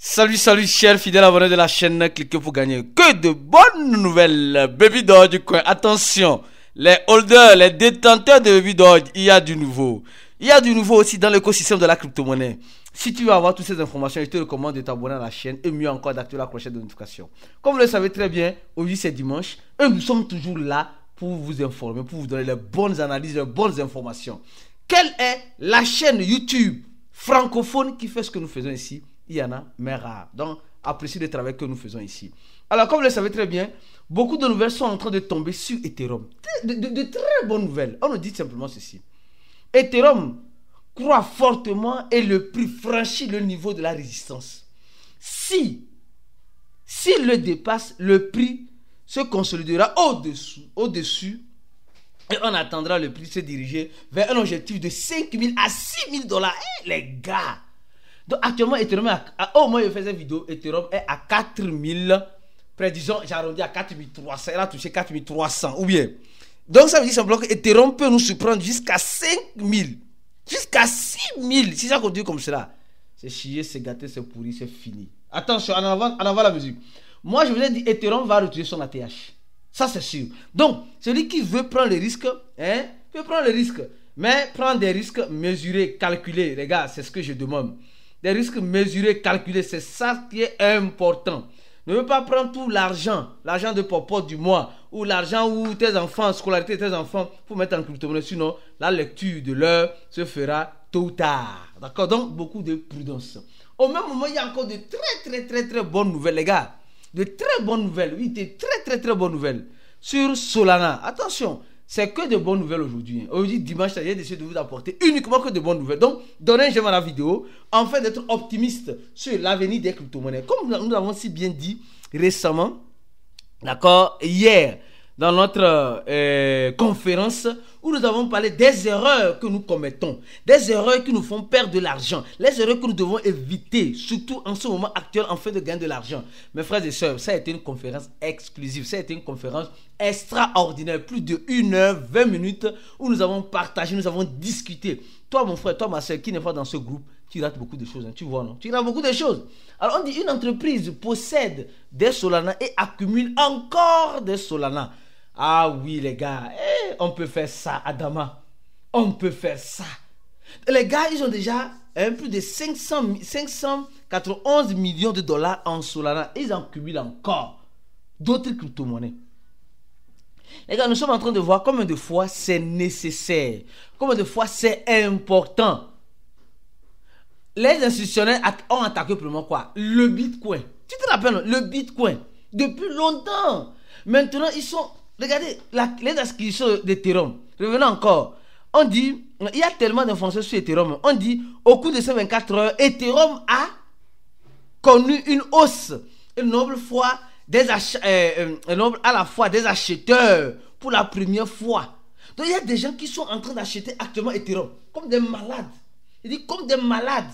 Salut, salut, chers fidèles abonnés de la chaîne, cliquez pour gagner. Que de bonnes nouvelles, Baby Dodge du coin. Attention, les holders, les détenteurs de Baby Dodge, il y a du nouveau. Il y a du nouveau aussi dans l'écosystème de la crypto-monnaie. Si tu veux avoir toutes ces informations, je te recommande de t'abonner à la chaîne et mieux encore d'activer la clochette de notification. Comme vous le savez très bien, aujourd'hui c'est dimanche et nous sommes toujours là pour vous informer, pour vous donner les bonnes analyses, les bonnes informations. Quelle est la chaîne YouTube francophone qui fait ce que nous faisons ici? Il y en a, mais rare. Donc, appréciez le travail que nous faisons ici. Alors, comme vous le savez très bien, beaucoup de nouvelles sont en train de tomber sur Ethereum. De très bonnes nouvelles. On nous dit simplement ceci. Ethereum croît fortement et le prix franchit le niveau de la résistance. S'il le dépasse, le prix se consolidera au-dessus et on attendra le prix se diriger vers un objectif de 5 000 à 6 000 dollars. Les gars! Donc actuellement, Ethereum au moins je faisais une vidéo, Ethereum est à 4 000, près disons, j'ai arrondi à 4 300, elle a touché 4 300, ou bien. Donc ça veut dire simplement que Ethereum peut nous surprendre jusqu'à 5 000, jusqu'à 6 000, si ça continue comme cela. C'est chier, c'est gâté, c'est pourri, c'est fini. Attention, en avant la musique. Moi je vous ai dit, Ethereum va retirer son ATH. Ça c'est sûr. Donc, celui qui veut prendre les risques, peut prendre les risques. Mais prendre des risques mesurés, calculés, les gars, c'est ce que je demande. Des risques mesurés, calculés, c'est ça qui est important. Ne veux pas prendre tout l'argent de popote du mois, ou l'argent où tes enfants, scolarité de tes enfants, pour mettre en crypto-monnaie. Sinon, la lecture de l'heure se fera tôt ou tard. D'accord? Donc, beaucoup de prudence. Au même moment, il y a encore de très bonnes nouvelles, les gars. De très bonnes nouvelles, oui, de très bonnes nouvelles. Sur Solana, attention. C'est que de bonnes nouvelles aujourd'hui. Aujourd'hui, dimanche, j'ai décidé de vous apporter uniquement que de bonnes nouvelles. Donc, donnez un j'aime à la vidéo, afin d'être optimiste sur l'avenir des crypto-monnaies. Comme nous l'avons si bien dit récemment, d'accord, hier, dans notre conférence, où nous avons parlé des erreurs que nous commettons, des erreurs qui nous font perdre de l'argent, les erreurs que nous devons éviter, surtout en ce moment actuel, afin de gagner de l'argent. Mes frères et sœurs, ça a été une conférence exclusive, ça a été une conférence extraordinaire, plus de 1 heure, 20 minutes, où nous avons partagé, nous avons discuté. Toi, mon frère, toi, ma soeur, qui n'est pas dans ce groupe, tu rates beaucoup de choses, hein, tu vois, non? Tu rates beaucoup de choses. Alors, on dit une entreprise possède des Solana et accumule encore des Solana. Ah oui, les gars, on peut faire ça, Adama. On peut faire ça. Les gars, ils ont déjà plus de 591 millions de dollars en Solana. Ils en cumulent encore d'autres crypto-monnaies. Les gars, nous sommes en train de voir combien de fois c'est nécessaire, combien de fois c'est important. Les institutionnels ont attaqué pour le moment quoi? Le Bitcoin. Tu te rappelles, le Bitcoin. Depuis longtemps. Maintenant, ils sont... Regardez, les inscriptions d'Ethereum. Revenons encore. On dit, il y a tellement d'informations sur Ethereum. On dit, au cours de ces 24 heures, Ethereum a connu une hausse. Une noble fois à la fois des acheteurs pour la première fois. Donc, il y a des gens qui sont en train d'acheter actuellement Ethereum. Comme des malades. Il dit comme des malades.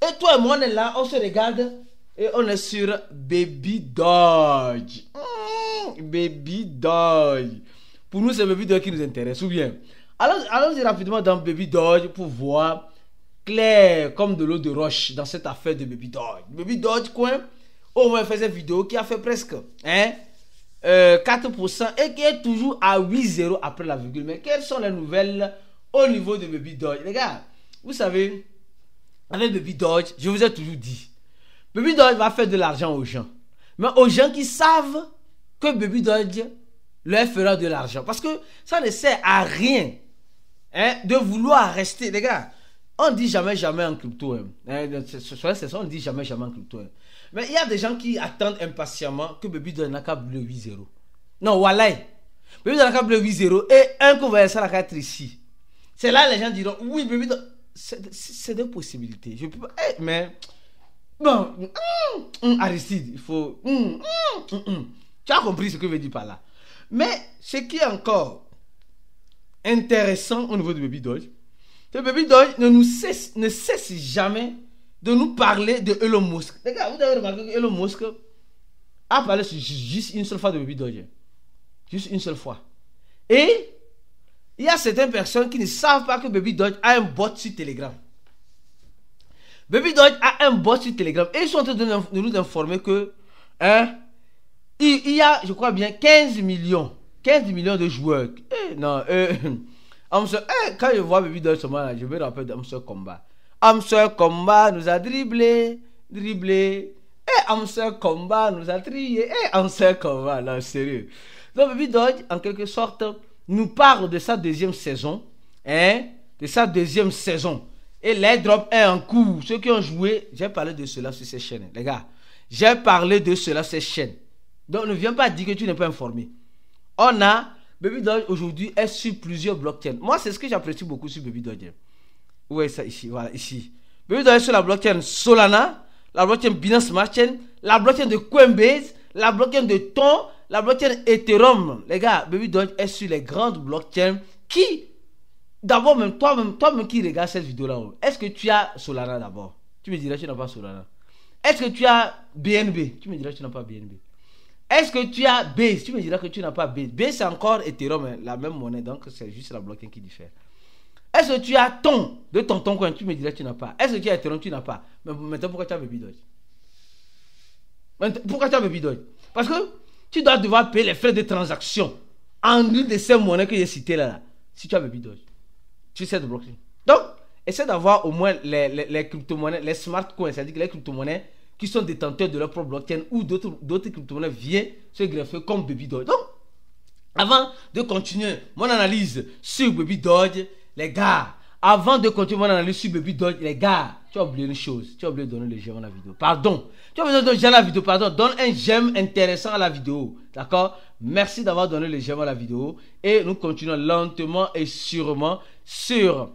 Et toi et moi, on est là, on se regarde. Et on est sur Baby Dodge. Baby Dodge. Pour nous, c'est Baby Dodge qui nous intéresse, ou bien. Allons-y rapidement dans Baby Dodge pour voir clair comme de l'eau de roche dans cette affaire de Baby Dodge. Baby Dodge, quoi? On va faire cette vidéo qui a fait presque 4% et qui est toujours à 8,0 après la virgule. Mais quelles sont les nouvelles au niveau de Baby Dodge? Les gars, vous savez, avec Baby Dodge, je vous ai toujours dit, Baby Dodge va faire de l'argent aux gens. Mais aux gens qui savent que Baby Dodge leur fera de l'argent. Parce que ça ne sert à rien de vouloir rester. Les gars, on dit jamais en crypto. On dit jamais en crypto. Mais il y a des gens qui attendent impatiemment que Baby Dodge n'a qu'à bleu 8,0. Non, voilà. Baby Dodge n'a qu'à bleu 8,0 et un coup va ça la être ici. C'est là les gens diront, oui, Baby Dodge. C'est des possibilités. Je peux pas. Mais... Bon, Aristide, il faut... Tu as compris ce que je veux dire par là. Mais ce qui est encore intéressant au niveau de Baby Dodge, c'est que Baby Dodge ne cesse jamais de nous parler de Elon Musk. Les gars, vous avez remarqué que Elon Musk a parlé juste une seule fois de Baby Dodge. Juste une seule fois. Et il y a certaines personnes qui ne savent pas que Baby Dodge a un bot sur Telegram. Baby Dodge a un bot sur Telegram et ils sont en train de nous informer que il y a, je crois bien, 15 millions de joueurs. Quand je vois Baby Dodge, je me rappelle d'Amstel Combat. Amstel Combat nous a dribblé. Amstel Combat nous a trié. Amstel Combat, non, sérieux. Donc Baby Dodge, en quelque sorte, nous parle de sa deuxième saison. De sa deuxième saison. Et l'airdrop est en cours. Ceux qui ont joué, j'ai parlé de cela sur ces chaînes. Les gars, j'ai parlé de cela sur ces chaînes. Donc ne viens pas dire que tu n'es pas informé. Baby Dodge aujourd'hui est sur plusieurs blockchains. Moi, c'est ce que j'apprécie beaucoup sur Baby Dodge. Où est ça ici? Voilà, ici. Baby Dodge est sur la blockchain Solana, la blockchain Binance Smart Chain, la blockchain de Coinbase, la blockchain de Ton, la blockchain Ethereum. Les gars, Baby Dodge est sur les grandes blockchains qui... D'abord, même toi-même qui regarde cette vidéo-là, est-ce que tu as Solana d'abord? Tu me diras que tu n'as pas Solana. Est-ce que tu as BNB? Tu me diras que tu n'as pas BNB. Est-ce que tu as Base? Tu me diras que tu n'as pas Base. Base, c'est encore Ethereum, la même monnaie, donc c'est juste la blockchain qui diffère. Est-ce que tu as Ton de Tonton Coin? Tu me diras que tu n'as pas. Est-ce que tu as Ethereum? Tu n'as pas. Mais maintenant, pourquoi tu as Baby Dodge? Pourquoi tu as Baby Dodge? Parce que tu dois devoir payer les frais de transaction en une de ces monnaies que j'ai citées là. Si tu as Baby Dodge. Tu sais de blockchain. Donc, essaie d'avoir au moins les crypto-monnaies, les smart coins, c'est-à-dire que les crypto-monnaies qui sont détenteurs de leur propre blockchain ou d'autres crypto-monnaies viennent se greffer comme Baby Dodge. Donc, avant de continuer mon analyse sur Baby Dodge, les gars, avant de continuer mon analyse sur Baby Dodge, les gars, tu as oublié une chose. Tu as oublié de donner le j'aime à la vidéo. Pardon. Tu as oublié de donner le j'aime à la vidéo. Pardon. Donne un j'aime intéressant à la vidéo. D'accord? Merci d'avoir donné le j'aime à la vidéo. Et nous continuons lentement et sûrement sur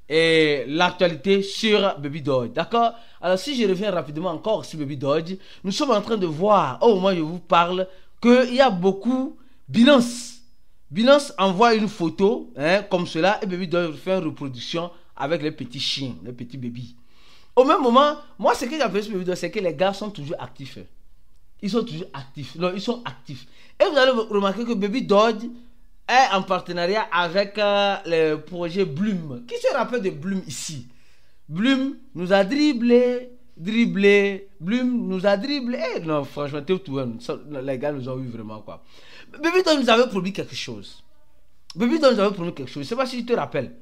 l'actualité sur Baby Dodge. D'accord? Alors, si je reviens rapidement encore sur Baby Dodge, nous sommes en train de voir, au moment où je vous parle, qu'il y a beaucoup Binance envoie une photo comme cela et Baby Dodge fait une reproduction avec les petits chiens, les petits bébés. Au même moment, moi ce que j'apprécie sur Baby Dodge, c'est que les gars sont toujours actifs. Ils sont toujours actifs. Non, ils sont actifs. Et vous allez remarquer que Baby Dodge est en partenariat avec le projet Bloom. Qui se rappelle de Bloom ici? Bloom nous a dribblé. Bloom nous a dribblé. Non, franchement, les gars nous ont eu vraiment quoi. Baby Dodge nous avait promis quelque chose. Baby Dodge nous avait promis quelque chose. Je ne sais pas si tu te rappelles.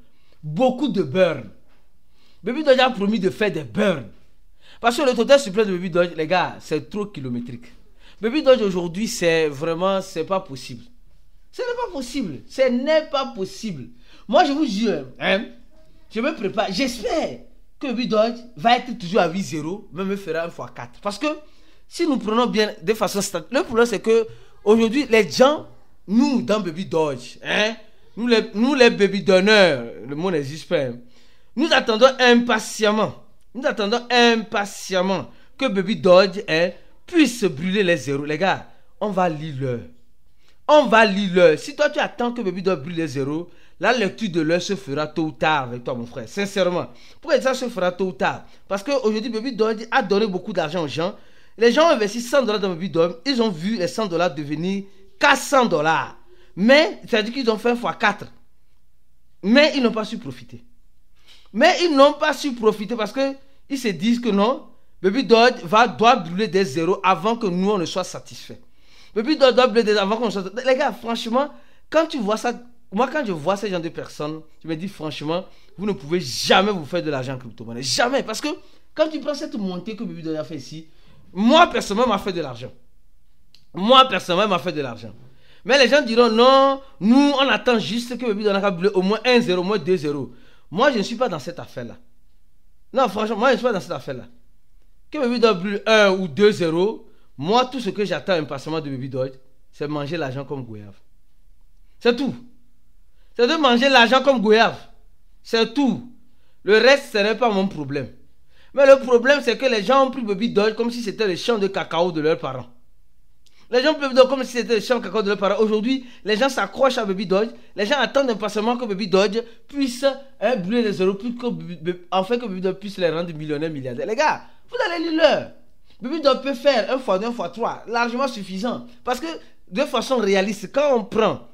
Beaucoup de burn. Baby Dodge a promis de faire des burns. Parce que le total suprême de Baby Dodge, les gars, c'est trop kilométrique. Baby Dodge aujourd'hui, c'est vraiment, c'est pas possible. Ce n'est pas possible. Ce n'est pas possible. Moi, je vous jure, je me prépare. J'espère que Baby Dodge va être toujours à 8-0, même me fera 1x4. Parce que si nous prenons bien de façon statique, le problème c'est que aujourd'hui, les gens, nous, dans Baby Dodge, nous les baby donneurs, le mot n'existe pas, nous attendons impatiemment que Baby Dodge puisse brûler les zéros. Les gars, on va lire l'heure. Si toi tu attends que Baby Dodge brûle les zéros, la lecture de l'heure se fera tôt ou tard avec toi, mon frère. Sincèrement. Pourquoi ça se fera tôt ou tard? Parce qu'aujourd'hui, Baby Dodge a donné beaucoup d'argent aux gens. Les gens ont investi $100 dans Baby Dodge. Ils ont vu les $100 devenir $400. Mais, c'est-à-dire qu'ils ont fait x4. Mais ils n'ont pas su profiter. Parce qu'ils se disent que non, Baby Dodge doit brûler des zéros avant que nous, on ne soit satisfaits. Baby Dodge doit brûler des zéros avant qu'on ne soit satisfaits. Les gars, franchement, quand tu vois ça, moi, quand je vois ces genre de personnes, je me dis franchement, vous ne pouvez jamais vous faire de l'argent en crypto-monnaie. Jamais. Parce que quand tu prends cette montée que Baby Dodge a fait ici, moi, personnellement, m'a fait de l'argent. Mais les gens diront non, nous, on attend juste que Baby Dodge a brûlé au moins 1-0, au moins 2-0. Moi, je ne suis pas dans cette affaire-là. Non, franchement, moi, je ne suis pas dans cette affaire-là. Que Baby Dodge brûle 1 ou 2-0, moi, tout ce que j'attends impatiemment de Baby Dodge, c'est manger l'argent comme goyave. C'est tout. C'est de manger l'argent comme goyave. C'est tout. Le reste, ce n'est pas mon problème. Mais le problème, c'est que les gens ont pris Baby Dodge comme si c'était le champ de cacao de leurs parents. Les gens ont pris Baby Dodge comme si c'était le champ de cacao de leurs parents. Aujourd'hui, les gens s'accrochent à Baby Dodge. Les gens attendent impatiemment que Baby Dodge puisse brûler les euros, afin que Baby Dodge puisse les rendre millionnaires, milliardaires. Les gars, vous allez lire l'heure. Baby Dodge peut faire 1x2, 1x3, largement suffisant. Parce que, de façon réaliste, quand on prend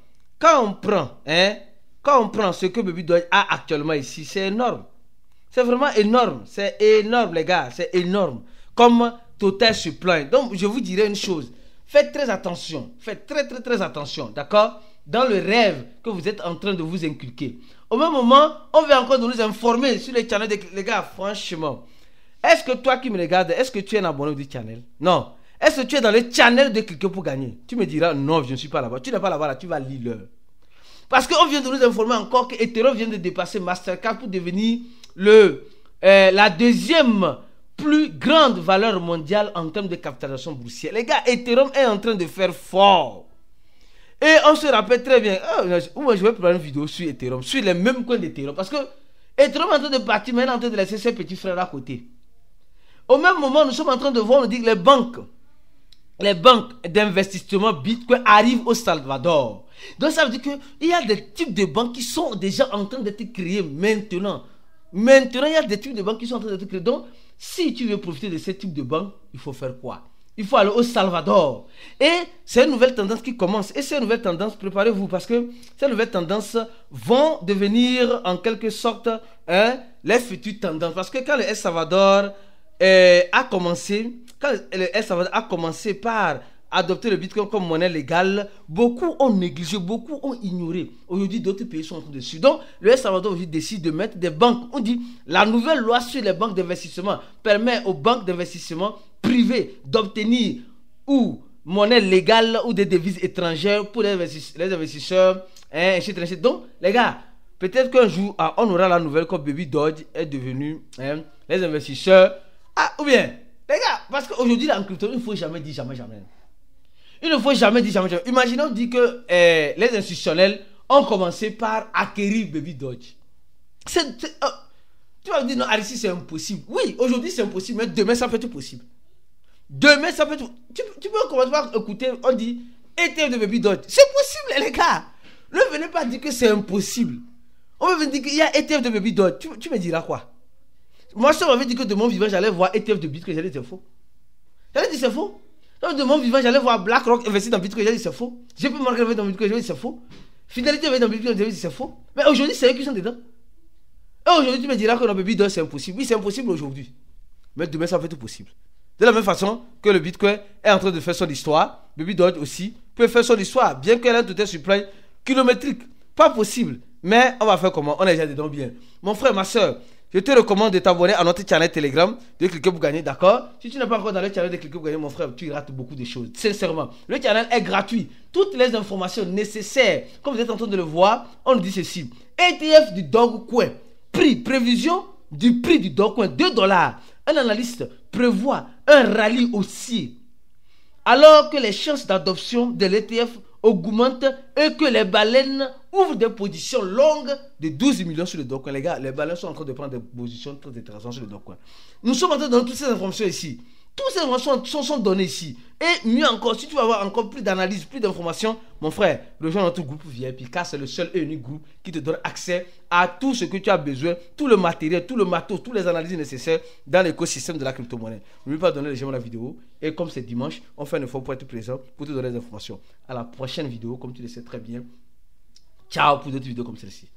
ce que Baby Dodge a actuellement ici, c'est énorme. C'est vraiment énorme. C'est énorme, les gars. C'est énorme. Comme Total se plaint. Donc, je vous dirais une chose. Faites très attention. Faites très attention. D'accord? Dans le rêve que vous êtes en train de vous inculquer. Au même moment, on veut encore nous informer sur les channels. Les gars, franchement. Est-ce que toi qui me regardes, est-ce que tu es un abonné du channel? Non. Est-ce que tu es dans le channel de Cliquer pour gagner? Tu me diras, non, je ne suis pas là-bas. Tu n'es pas là-bas, là, tu vas lire l'heure. Parce qu'on vient de nous informer encore que Ethereum vient de dépasser Mastercard pour devenir la deuxième plus grande valeur mondiale en termes de capitalisation boursière. Les gars, Ethereum est en train de faire fort. Et on se rappelle très bien, moi je vais prendre une vidéo sur Ethereum, sur les mêmes coins d'Ethereum. Parce que Ethereum est en train de partir, mais il est en train de laisser ses petits frères à côté. Au même moment, nous sommes en train de voir, on dit que les banques d'investissement Bitcoin arrivent au Salvador. Donc ça veut dire qu'il y a des types de banques qui sont déjà en train d'être créées maintenant. Maintenant, il y a des types de banques qui sont en train d'être créées. Donc, si tu veux profiter de ces types de banques, il faut faire quoi? Il faut aller au Salvador. Et c'est une nouvelle tendance qui commence. Et ces nouvelles tendances, préparez-vous parce que ces nouvelles tendances vont devenir en quelque sorte les futures tendances. Parce que quand le El Salvador a commencé par adopter le Bitcoin comme monnaie légale, beaucoup ont négligé, beaucoup ont ignoré. Aujourd'hui, d'autres pays sont en train de suivre. Donc, le El Salvador aujourd'hui décide de mettre des banques. On dit, la nouvelle loi sur les banques d'investissement permet aux banques d'investissement privées d'obtenir ou monnaie légale ou des devises étrangères pour les investisseurs étrangers. Donc, les gars, peut-être qu'un jour, on aura la nouvelle comme Baby Doge est devenu les investisseurs. Ou bien, les gars, parce qu'aujourd'hui, en crypto, il ne faut jamais dire jamais. Il ne faut jamais dire jamais. Imaginons dit que les institutionnels ont commencé par acquérir Baby Doge. Tu vas me dire, non, Arissi, c'est impossible. Oui, aujourd'hui, c'est impossible, mais demain, ça peut être possible. Demain, ça peut être... Tu peux commencer par écouter, on dit, ETF de Baby Doge. C'est possible, les gars. Ne venez pas dire que c'est impossible. On va me dire qu'il y a ETF de Baby Doge. Tu me diras quoi? Moi, si on m'avait dit que de mon vivant, j'allais voir ETF de Bitcoin, j'allais dire c'est faux. J'allais dire c'est faux. Donc, de mon vivant, j'allais voir BlackRock investir dans Bitcoin, j'allais dire c'est faux. J'ai pu marquer dans Bitcoin, j'allais dire c'est faux. Fidélité investir dans Bitcoin, j'allais dire c'est faux. Mais aujourd'hui, c'est eux qui sont dedans. Et aujourd'hui, tu me diras que le Baby Doge, c'est impossible. Oui, c'est impossible aujourd'hui. Mais demain, ça va être possible. De la même façon que le Bitcoin est en train de faire son histoire, Baby Doge aussi peut faire son histoire, bien qu'elle ait tout un supply kilométrique. Pas possible. Mais on va faire comment? On est déjà dedans bien. Mon frère, ma soeur, je te recommande de t'abonner à notre channel Telegram, de Cliquer pour gagner, d'accord? Si tu n'es pas encore dans le channel de Cliquer pour gagner, mon frère, tu rates beaucoup de choses. Sincèrement, le channel est gratuit. Toutes les informations nécessaires, comme vous êtes en train de le voir, on nous dit ceci. ETF du Dogecoin. Prévision du prix du Dogecoin, $2. Un analyste prévoit un rallye haussier. Alors que les chances d'adoption de l'ETF augmentent et que les baleines ouvrent des positions longues de 12 millions sur le Dogecoin. Les gars, les baleines sont en train de prendre des positions très intéressantes sur le Dogecoin. Nous sommes en train de donner toutes ces informations ici. Toutes ces informations sont données ici. Et mieux encore, si tu veux avoir encore plus d'analyse, plus d'informations, mon frère, rejoins notre groupe VIP, car c'est le seul et unique groupe qui te donne accès à tout ce que tu as besoin, tout le matériel, tout le matos, toutes les analyses nécessaires dans l'écosystème de la crypto-monnaie. N'oublie pas de donner les j'aime à la vidéo. Et comme c'est dimanche, on fait un effort pour être présent, pour te donner des informations. À la prochaine vidéo, comme tu le sais très bien. Ciao pour d'autres vidéos comme celle-ci.